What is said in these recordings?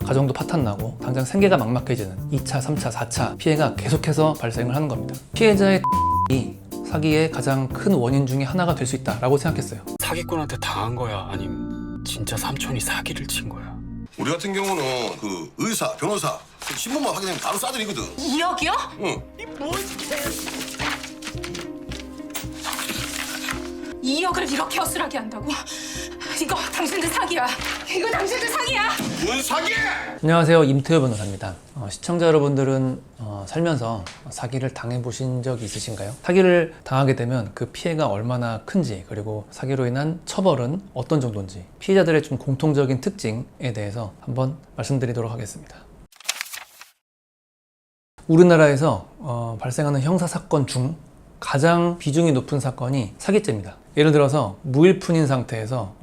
가정도 파탄나고 당장 생계가 막막해지는 2차, 3차, 4차 피해가 계속해서 발생을 하는 겁니다. 피해자의 이 사기의 가장 큰 원인 중에 하나가 될 수 있다라고 생각했어요. 사기꾼한테 당한 거야? 아니면 진짜 삼촌이 사기를 친 거야? 우리 같은 경우는 그 의사, 변호사 신문만 확인하면 바로 싸들이거든. 2억이요? 응. 2억을 이렇게 허술하게 한다고? 이거 당신들 사기야. 이거 당신들 사기야. 뭔 사기? 안녕하세요, 임태호 변호사입니다. 시청자 여러분들은 살면서 사기를 당해보신 적이 있으신가요? 사기를 당하게 되면 그 피해가 얼마나 큰지, 그리고 사기로 인한 처벌은 어떤 정도인지, 피해자들의 좀 공통적인 특징에 대해서 한번 말씀드리도록 하겠습니다. 우리나라에서 발생하는 형사사건 중 가장 비중이 높은 사건이 사기죄입니다. 예를 들어서 무일푼인 상태에서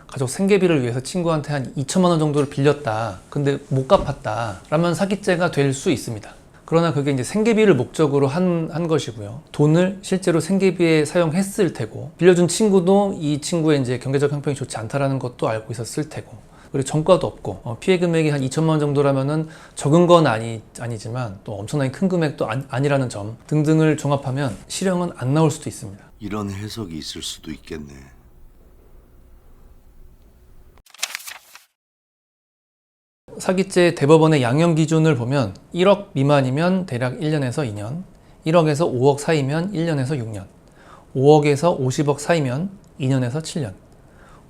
가족 생계비를 위해서 친구한테 한 2천만 원 정도를 빌렸다. 근데 못 갚았다. 라면 사기죄가 될 수 있습니다. 그러나 그게 이제 생계비를 목적으로 한 것이고요. 돈을 실제로 생계비에 사용했을 테고, 빌려준 친구도 이 친구의 이제 경제적 형편이 좋지 않다라는 것도 알고 있었을 테고, 그리고 전과도 없고, 피해 금액이 한 2천만 원 정도라면은 적은 건 아니지만 또 엄청나게 큰 금액도 아니라는 점 등등을 종합하면 실형은 안 나올 수도 있습니다. 이런 해석이 있을 수도 있겠네. 사기죄 대법원의 양형 기준을 보면 1억 미만이면 대략 1년에서 2년, 1억에서 5억 사이면 1년에서 6년, 5억에서 50억 사이면 2년에서 7년,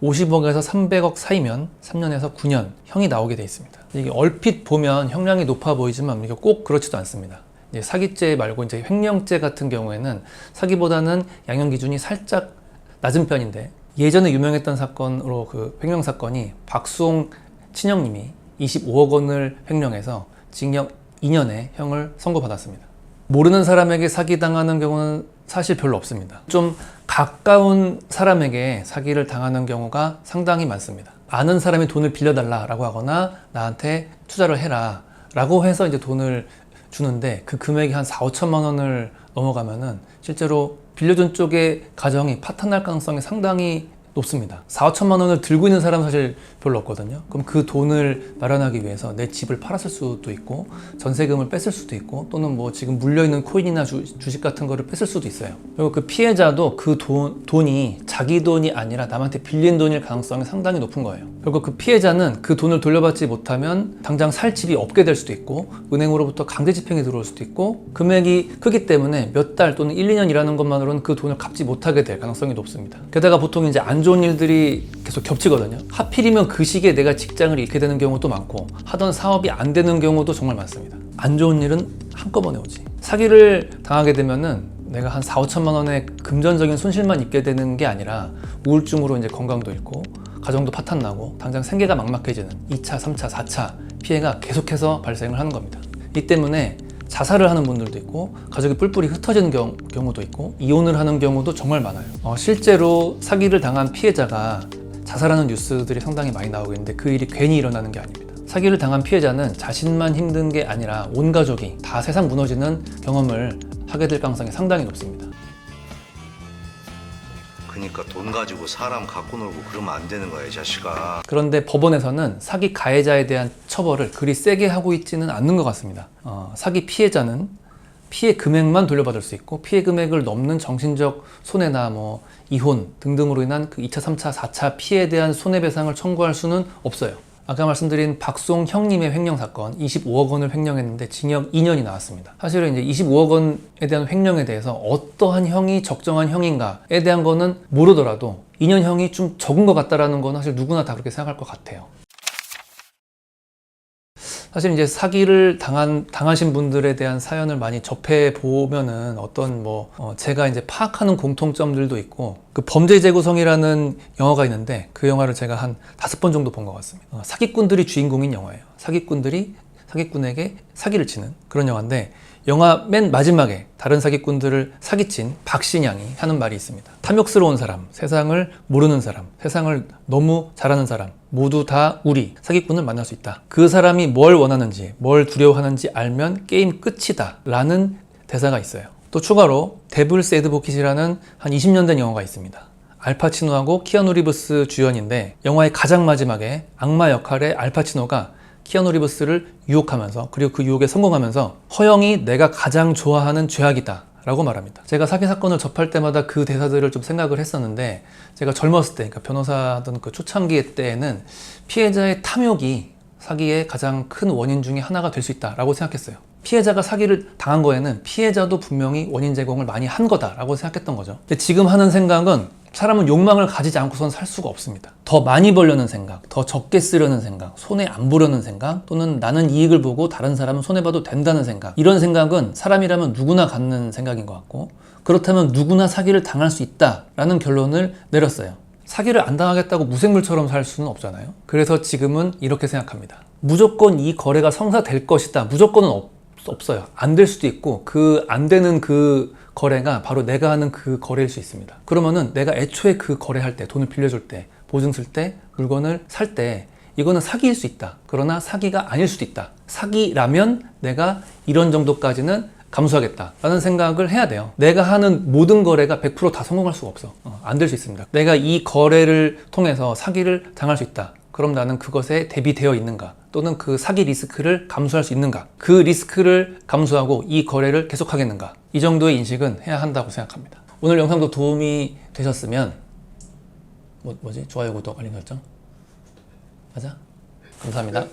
50억에서 300억 사이면 3년에서 9년 형이 나오게 돼 있습니다. 이게 얼핏 보면 형량이 높아 보이지만 이게 꼭 그렇지도 않습니다. 이제 사기죄 말고 이제 횡령죄 같은 경우에는 사기보다는 양형 기준이 살짝 낮은 편인데, 예전에 유명했던 사건으로 그 횡령 사건이 박수홍 친형님이 25억 원을 횡령해서 징역 2년의 형을 선고받았습니다. 모르는 사람에게 사기당하는 경우는 사실 별로 없습니다. 좀 가까운 사람에게 사기를 당하는 경우가 상당히 많습니다. 아는 사람이 돈을 빌려달라고 하거나 나한테 투자를 해라 라고 해서 이제 돈을 주는데, 그 금액이 한 4, 5천만 원을 넘어가면은 실제로 빌려준 쪽의 가정이 파탄날 가능성이 상당히 높습니다. 4, 5천만 원을 들고 있는 사람은 사실 별로 없거든요. 그럼 그 돈을 마련하기 위해서 내 집을 팔았을 수도 있고, 전세금을 뺐을 수도 있고, 또는 뭐 지금 물려있는 코인이나 주식 같은 거를 뺐을 수도 있어요. 그리고 그 피해자도 그 돈이 자기 돈이 아니라 남한테 빌린 돈일 가능성이 상당히 높은 거예요. 그리고 그 피해자는 그 돈을 돌려받지 못하면 당장 살 집이 없게 될 수도 있고, 은행으로부터 강제 집행이 들어올 수도 있고, 금액이 크기 때문에 몇 달 또는 1, 2년 일하는 것만으로는 그 돈을 갚지 못하게 될 가능성이 높습니다. 게다가 보통 이제 안 좋은 일들이 계속 겹치거든요. 하필이면 그 시기에 내가 직장을 잃게 되는 경우도 많고, 하던 사업이 안 되는 경우도 정말 많습니다. 안 좋은 일은 한꺼번에 오지. 사기를 당하게 되면은 내가 한 4, 5천만 원의 금전적인 손실만 입게 되는 게 아니라 우울증으로 이제 건강도 잃고, 가정도 파탄나고, 당장 생계가 막막해지는 2차, 3차, 4차 피해가 계속해서 발생을 하는 겁니다. 이 때문에 자살을 하는 분들도 있고, 가족이 뿔뿔이 흩어지는 경우도 있고, 이혼을 하는 경우도 정말 많아요. 실제로 사기를 당한 피해자가 자살하는 뉴스들이 상당히 많이 나오고 있는데, 그 일이 괜히 일어나는 게 아닙니다. 사기를 당한 피해자는 자신만 힘든 게 아니라 온 가족이 다 세상 무너지는 경험을 하게 될 가능성이 상당히 높습니다. 그러니까 돈 가지고 사람 갖고 놀고 그러면 안 되는 거야, 이 자식아. 그런데 법원에서는 사기 가해자에 대한 처벌을 그리 세게 하고 있지는 않는 것 같습니다. 사기 피해자는 피해 금액만 돌려받을 수 있고, 피해 금액을 넘는 정신적 손해나 뭐 이혼 등등으로 인한 그 2차, 3차, 4차 피해에 대한 손해배상을 청구할 수는 없어요. 아까 말씀드린 박수홍 형님의 횡령 사건, 25억 원을 횡령했는데 징역 2년이 나왔습니다. 사실은 이제 25억 원에 대한 횡령에 대해서 어떠한 형이 적정한 형인가에 대한 거는 모르더라도 2년 형이 좀 적은 것 같다라는 건 사실 누구나 다 그렇게 생각할 것 같아요. 사실 이제 사기를 당하신 분들에 대한 사연을 많이 접해 보면은 어떤 제가 이제 파악하는 공통점들도 있고, 그 범죄 재구성이라는 영화가 있는데 그 영화를 제가 한 5번 정도 본 것 같습니다. 사기꾼들이 주인공인 영화예요. 사기꾼들이 사기꾼에게 사기를 치는 그런 영화인데, 영화 맨 마지막에 다른 사기꾼들을 사기친 박신양이 하는 말이 있습니다. 탐욕스러운 사람, 세상을 모르는 사람, 세상을 너무 잘하는 사람 모두 다 우리 사기꾼을 만날 수 있다. 그 사람이 뭘 원하는지, 뭘 두려워하는지 알면 게임 끝이다 라는 대사가 있어요. 또 추가로 데블스 애드보킷이라는 한 20년 된 영화가 있습니다. 알파치노하고 키아누 리브스 주연인데, 영화의 가장 마지막에 악마 역할의 알파치노가 키아누 리브스를 유혹하면서 그리고 그 유혹에 성공하면서 허영이 내가 가장 좋아하는 죄악이다 라고 말합니다. 제가 사기 사건을 접할 때마다 그 대사들을 좀 생각을 했었는데 제가 젊었을 때, 그러니까 변호사던 그 초창기 때에는 피해자의 탐욕이 사기의 가장 큰 원인 중에 하나가 될 수 있다라고 생각했어요. 피해자가 사기를 당한 거에는 피해자도 분명히 원인 제공을 많이 한 거다라고 생각했던 거죠. 근데 지금 하는 생각은 사람은 욕망을 가지지 않고선 살 수가 없습니다. 더 많이 벌려는 생각, 더 적게 쓰려는 생각, 손해 안 보려는 생각, 또는 나는 이익을 보고 다른 사람은 손해봐도 된다는 생각, 이런 생각은 사람이라면 누구나 갖는 생각인 것 같고, 그렇다면 누구나 사기를 당할 수 있다라는 결론을 내렸어요. 사기를 안 당하겠다고 무생물처럼 살 수는 없잖아요. 그래서 지금은 이렇게 생각합니다. 무조건 이 거래가 성사될 것이다. 무조건은 없어요. 안 될 수도 있고 그 안 되는 그 거래가 바로 내가 하는 그 거래일 수 있습니다. 그러면은 내가 애초에 그 거래할 때, 돈을 빌려줄 때, 보증 쓸 때, 물건을 살 때 이거는 사기일 수 있다. 그러나 사기가 아닐 수도 있다. 사기라면 내가 이런 정도까지는 감수하겠다 라는 생각을 해야 돼요. 내가 하는 모든 거래가 100% 다 성공할 수가 없어. 안 될 수 있습니다. 내가 이 거래를 통해서 사기를 당할 수 있다. 그럼 나는 그것에 대비되어 있는가? 또는 그 사기 리스크를 감수할 수 있는가? 그 리스크를 감수하고 이 거래를 계속하겠는가? 이 정도의 인식은 해야 한다고 생각합니다. 오늘 영상도 도움이 되셨으면 뭐지? 좋아요, 구독, 알림 설정? 맞아? 감사합니다.